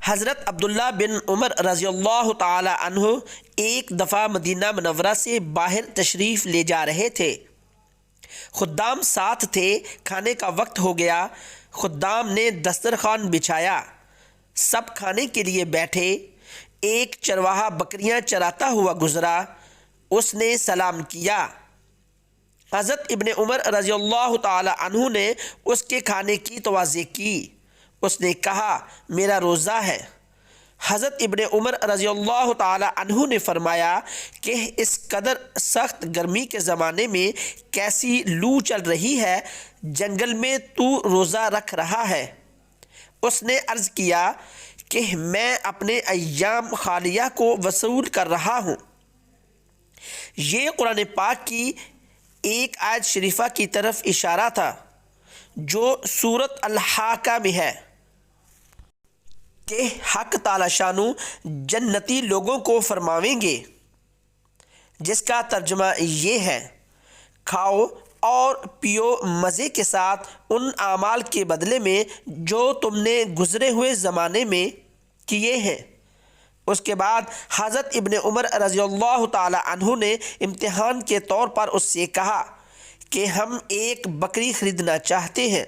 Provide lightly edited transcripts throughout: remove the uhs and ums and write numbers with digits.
حضرت عبداللہ بن عمر رضی اللہ تعالی عنہ ایک دفعہ مدینہ منورہ سے باہر تشریف لے جا رہے تھے۔ خدام ساتھ تھے۔ کھانے کا وقت ہو گیا۔ خدام نے دسترخوان بچھایا، سب کھانے کے لیے بیٹھے۔ ایک چرواہا بکریاں چراتا ہوا گزرا، اس نے سلام کیا۔ حضرت ابن عمر رضی اللہ تعالی عنہ نے اس کے کھانے کی توضیع کی۔ اس نے کہا میرا روزہ ہے۔ حضرت ابن عمر رضی اللہ تعالی عنہ نے فرمایا کہ اس قدر سخت گرمی کے زمانے میں کیسی لو چل رہی ہے، جنگل میں تو روزہ رکھ رہا ہے؟ اس نے عرض کیا کہ میں اپنے ایام خالیہ کو وصول کر رہا ہوں۔ یہ قرآن پاک کی ایک آیت شریفہ کی طرف اشارہ تھا جو سورۃ الحاقہ میں ہے کہ حق تعالی شانو جنتی لوگوں کو فرماویں گے، جس کا ترجمہ یہ ہے کھاؤ اور پیو مزے کے ساتھ ان اعمال کے بدلے میں جو تم نے گزرے ہوئے زمانے میں کیے ہیں۔ اس کے بعد حضرت ابن عمر رضی اللہ تعالی عنہ نے امتحان کے طور پر اس سے کہا کہ ہم ایک بکری خریدنا چاہتے ہیں،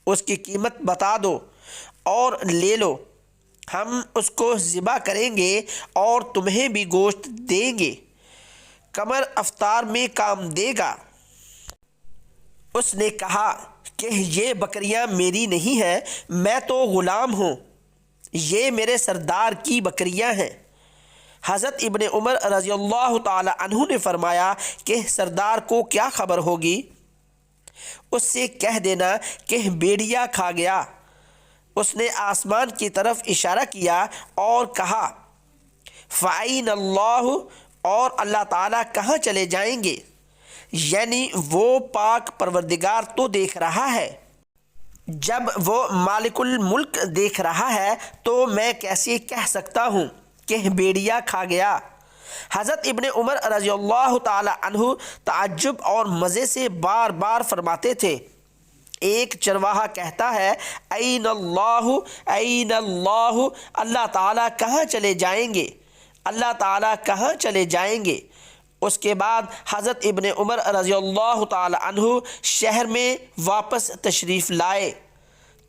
اس کی قیمت بتا دو اور لے لو، ہم اس کو ذبح کریں گے اور تمہیں بھی گوشت دیں گے، کمر افطار میں کام دے گا۔ اس نے کہا کہ یہ بکریاں میری نہیں ہیں، میں تو غلام ہوں، یہ میرے سردار کی بکریاں ہیں۔ حضرت ابن عمر رضی اللہ تعالی عنہ نے فرمایا کہ سردار کو کیا خبر ہوگی؟ اس سے کہہ دینا کہ بھیڑیا کھا گیا۔ اس نے آسمان کی طرف اشارہ کیا اور کہا فَأَيْنَ اللَّهُ، اور اللہ تعالیٰ کہاں چلے جائیں گے؟ یعنی وہ پاک پروردگار تو دیکھ رہا ہے۔ جب وہ مالک الملک دیکھ رہا ہے تو میں کیسے کہہ سکتا ہوں کہ بھیڑیا کھا گیا؟ حضرت ابن عمر رضی اللہ تعالی عنہ تعجب اور مزے سے بار بار فرماتے تھے۔ ایک چرواہا کہتا ہے این اللہ این اللہ، اللہ تعالیٰ کہاں چلے جائیں گے؟ اللہ تعالیٰ کہاں چلے جائیں گے؟ اس کے بعد حضرت ابن عمر رضی اللہ تعالی عنہ شہر میں واپس تشریف لائے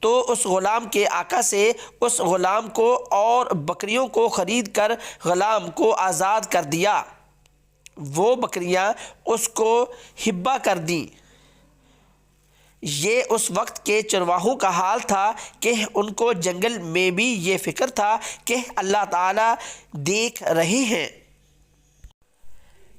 تو اس غلام کے آقا سے اس غلام کو اور بکریوں کو خرید کر غلام کو آزاد کر دیا۔ وہ بکریاں اس کو ہبہ کر دیں۔ یہ اس وقت کے چرواہوں کا حال تھا کہ ان کو جنگل میں بھی یہ فکر تھا کہ اللہ تعالیٰ دیکھ رہے ہیں۔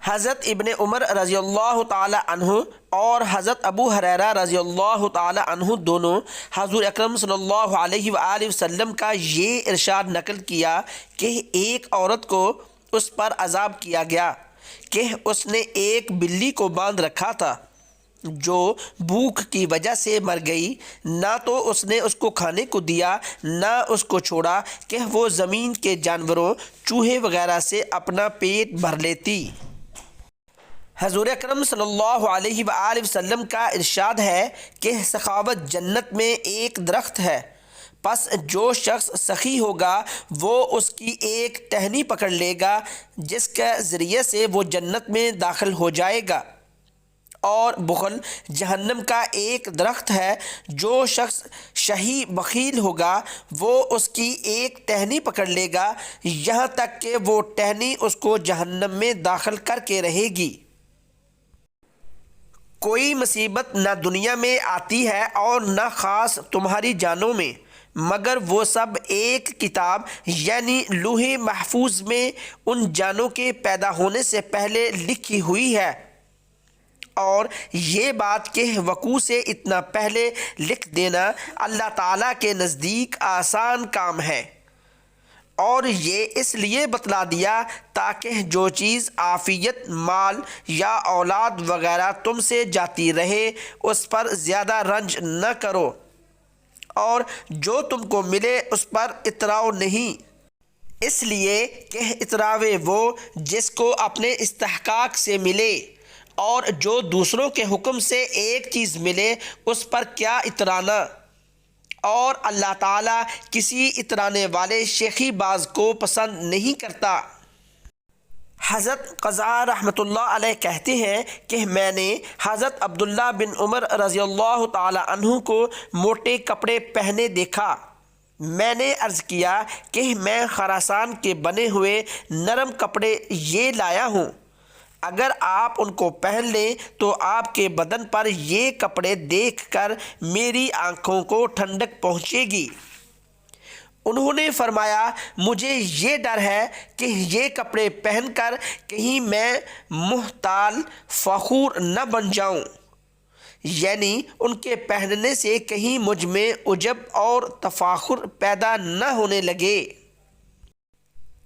حضرت ابن عمر رضی اللہ تعالی عنہ اور حضرت ابو ہریرہ رضی اللہ تعالی عنہ دونوں حضور اکرم صلی اللہ علیہ وآلہ وسلم کا یہ ارشاد نقل کیا کہ ایک عورت کو اس پر عذاب کیا گیا کہ اس نے ایک بلی کو باندھ رکھا تھا جو بھوک کی وجہ سے مر گئی، نہ تو اس نے اس کو کھانے کو دیا نہ اس کو چھوڑا کہ وہ زمین کے جانوروں چوہے وغیرہ سے اپنا پیٹ بھر لیتی۔ حضور اکرم صلی اللہ علیہ وآلہ وسلم کا ارشاد ہے کہ سخاوت جنت میں ایک درخت ہے، پس جو شخص سخی ہوگا وہ اس کی ایک ٹہنی پکڑ لے گا جس کے ذریعے سے وہ جنت میں داخل ہو جائے گا، اور بخل جہنم کا ایک درخت ہے، جو شخص شہی بخیل ہوگا وہ اس کی ایک ٹہنی پکڑ لے گا یہاں تک کہ وہ ٹہنی اس کو جہنم میں داخل کر کے رہے گی۔ کوئی مصیبت نہ دنیا میں آتی ہے اور نہ خاص تمہاری جانوں میں، مگر وہ سب ایک کتاب یعنی لوح محفوظ میں ان جانوں کے پیدا ہونے سے پہلے لکھی ہوئی ہے، اور یہ بات کہ وقوع سے اتنا پہلے لکھ دینا اللہ تعالیٰ کے نزدیک آسان کام ہے، اور یہ اس لیے بتلا دیا تاکہ جو چیز عافیت مال یا اولاد وغیرہ تم سے جاتی رہے اس پر زیادہ رنج نہ کرو، اور جو تم کو ملے اس پر اتراؤ نہیں، اس لیے کہ اتراوے وہ جس کو اپنے استحقاق سے ملے، اور جو دوسروں کے حکم سے ایک چیز ملے اس پر کیا اترانا، اور اللہ تعالیٰ کسی اترانے والے شیخی باز کو پسند نہیں کرتا۔ حضرت قزا رحمۃ اللہ علیہ کہتے ہیں کہ میں نے حضرت عبداللہ بن عمر رضی اللہ تعالی عنہ کو موٹے کپڑے پہنے دیکھا۔ میں نے عرض کیا کہ میں خراسان کے بنے ہوئے نرم کپڑے یہ لایا ہوں، اگر آپ ان کو پہن لیں تو آپ کے بدن پر یہ کپڑے دیکھ کر میری آنکھوں کو ٹھنڈک پہنچے گی۔ انہوں نے فرمایا مجھے یہ ڈر ہے کہ یہ کپڑے پہن کر کہیں میں محتال فخور نہ بن جاؤں، یعنی ان کے پہننے سے کہیں مجھ میں عجب اور تفاخر پیدا نہ ہونے لگے۔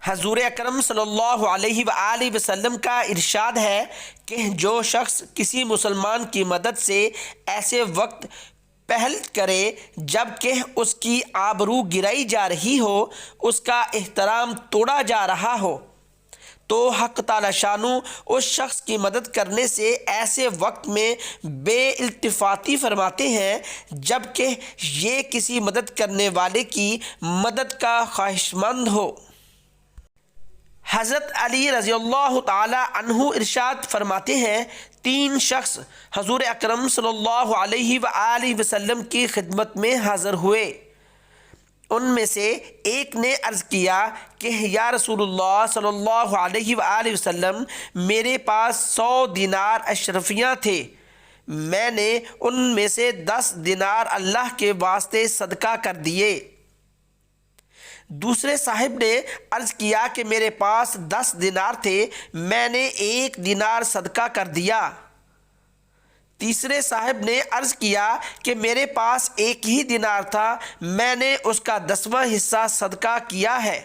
حضور اکرم صلی اللہ علیہ وآلہ وسلم کا ارشاد ہے کہ جو شخص کسی مسلمان کی مدد سے ایسے وقت پہل کرے جب کہ اس کی آبرو گرائی جا رہی ہو، اس کا احترام توڑا جا رہا ہو، تو حق تعالی شانو اس شخص کی مدد کرنے سے ایسے وقت میں بے التفاتی فرماتے ہیں جب کہ یہ کسی مدد کرنے والے کی مدد کا خواہشمند ہو۔ حضرت علی رضی اللہ تعالی عنہ ارشاد فرماتے ہیں 3 شخص حضور اکرم صلی اللہ علیہ وآلہ وسلم کی خدمت میں حاضر ہوئے۔ ان میں سے ایک نے عرض کیا کہ یا رسول اللہ صلی اللہ علیہ وآلہ وسلم، میرے پاس 100 دینار اشرفیاں تھے، میں نے ان میں سے 10 دینار اللہ کے واسطے صدقہ کر دیے۔ دوسرے صاحب نے عرض کیا کہ میرے پاس 10 دینار تھے، میں نے 1 دینار صدقہ کر دیا۔ تیسرے صاحب نے عرض کیا کہ میرے پاس 1 ہی دینار تھا، میں نے اس کا 10واں حصہ صدقہ کیا ہے۔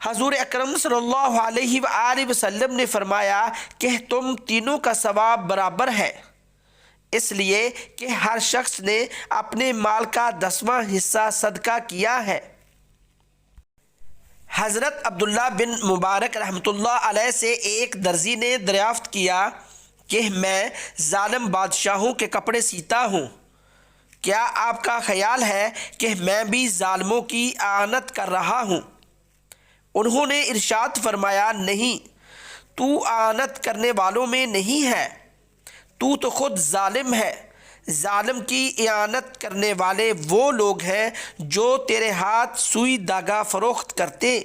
حضور اکرم صلی اللہ علیہ وآلہ وسلم نے فرمایا کہ تم تینوں کا ثواب برابر ہے، اس لیے کہ ہر شخص نے اپنے مال کا 10واں حصہ صدقہ کیا ہے۔ حضرت عبداللہ بن مبارک رحمۃ اللہ علیہ سے ایک درزی نے دریافت کیا کہ میں ظالم بادشاہوں کے کپڑے سیتا ہوں، کیا آپ کا خیال ہے کہ میں بھی ظالموں کی اعانت کر رہا ہوں؟ انہوں نے ارشاد فرمایا نہیں، تو اعانت کرنے والوں میں نہیں ہے، تو خود ظالم ہے۔ ظالم کی اعانت کرنے والے وہ لوگ ہیں جو تیرے ہاتھ سوئی دھاگا فروخت کرتے۔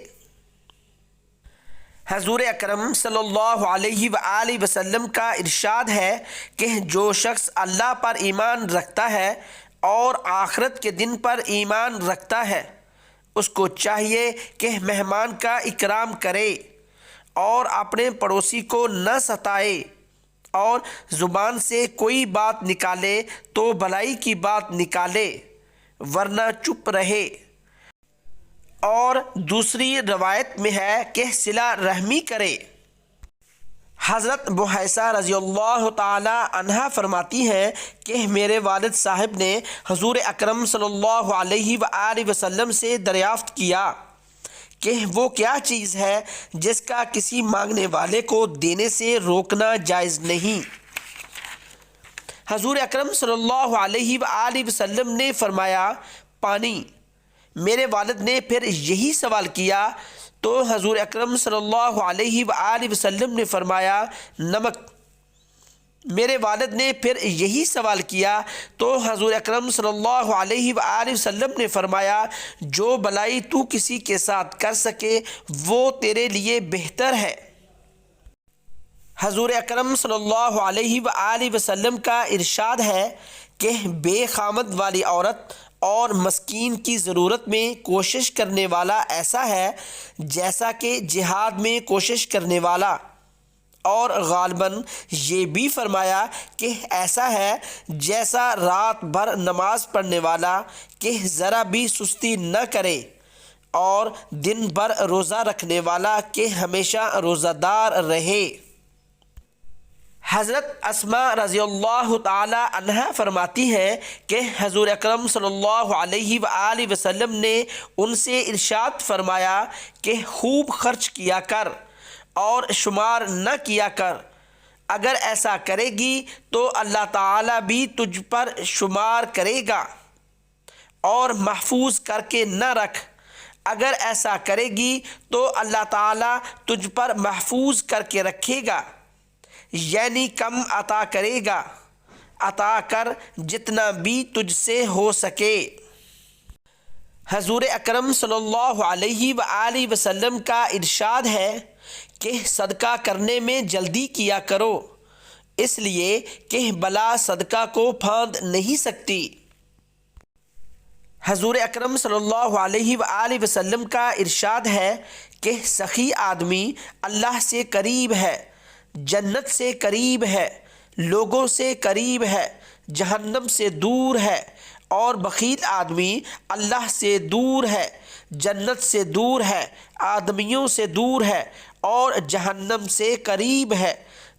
حضور اکرم صلی اللہ علیہ وآلہ وسلم کا ارشاد ہے کہ جو شخص اللہ پر ایمان رکھتا ہے اور آخرت کے دن پر ایمان رکھتا ہے، اس کو چاہیے کہ مہمان کا اکرام کرے اور اپنے پڑوسی کو نہ ستائے، اور زبان سے کوئی بات نکالے تو بھلائی کی بات نکالے ورنہ چپ رہے۔ اور دوسری روایت میں ہے کہ صلہ رحمی کرے۔ حضرت بحیثہ رضی اللہ تعالی عنہا فرماتی ہیں کہ میرے والد صاحب نے حضور اکرم صلی اللہ علیہ وآلہ وسلم سے دریافت کیا کہ وہ کیا چیز ہے جس کا کسی مانگنے والے کو دینے سے روکنا جائز نہیں۔ حضور اکرم صلی اللہ علیہ وآلہ وسلم نے فرمایا پانی۔ میرے والد نے پھر یہی سوال کیا تو حضور اکرم صلی اللہ علیہ وآلہ وسلم نے فرمایا نمک۔ میرے والد نے پھر یہی سوال کیا تو حضور اکرم صلی اللہ علیہ وآلہ وسلم نے فرمایا جو بلائی تو کسی کے ساتھ کر سکے وہ تیرے لیے بہتر ہے۔ حضور اکرم صلی اللہ علیہ وآلہ وسلم کا ارشاد ہے کہ بے خامد والی عورت اور مسکین کی ضرورت میں کوشش کرنے والا ایسا ہے جیسا کہ جہاد میں کوشش کرنے والا، اور غالباً یہ بھی فرمایا کہ ایسا ہے جیسا رات بھر نماز پڑھنے والا کہ ذرا بھی سستی نہ کرے، اور دن بھر روزہ رکھنے والا کہ ہمیشہ روزہ دار رہے۔ حضرت اسماء رضی اللہ تعالی عنہا فرماتی ہیں کہ حضور اکرم صلی اللہ علیہ وآلہ وسلم نے ان سے ارشاد فرمایا کہ خوب خرچ کیا کر اور شمار نہ کیا کر، اگر ایسا کرے گی تو اللہ تعالیٰ بھی تجھ پر شمار کرے گا۔ اور محفوظ کر کے نہ رکھ، اگر ایسا کرے گی تو اللہ تعالیٰ تجھ پر محفوظ کر کے رکھے گا، یعنی کم عطا کرے گا، عطا کر جتنا بھی تجھ سے ہو سکے۔ حضور اکرم صلی اللہ علیہ وآلہ وسلم کا ارشاد ہے کہ صدقہ کرنے میں جلدی کیا کرو، اس لیے کہ بلا صدقہ کو پھاند نہیں سکتی۔ حضور اکرم صلی اللہ علیہ وآلہ وسلم کا ارشاد ہے کہ سخی آدمی اللہ سے قریب ہے، جنت سے قریب ہے، لوگوں سے قریب ہے، جہنم سے دور ہے، اور بخیل آدمی اللہ سے دور ہے، جنت سے دور ہے، آدمیوں سے دور ہے، اور جہنم سے قریب ہے۔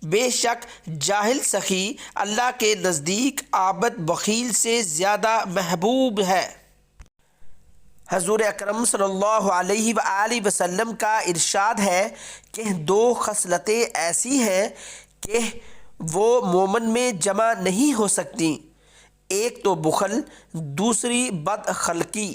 بے شک جاہل سخی اللہ کے نزدیک عابد بخیل سے زیادہ محبوب ہے۔ حضور اکرم صلی اللہ علیہ وآلہ وسلم کا ارشاد ہے کہ دو خصلتیں ایسی ہیں کہ وہ مومن میں جمع نہیں ہو سکتی، ایک تو بخل، دوسری بد خلقی۔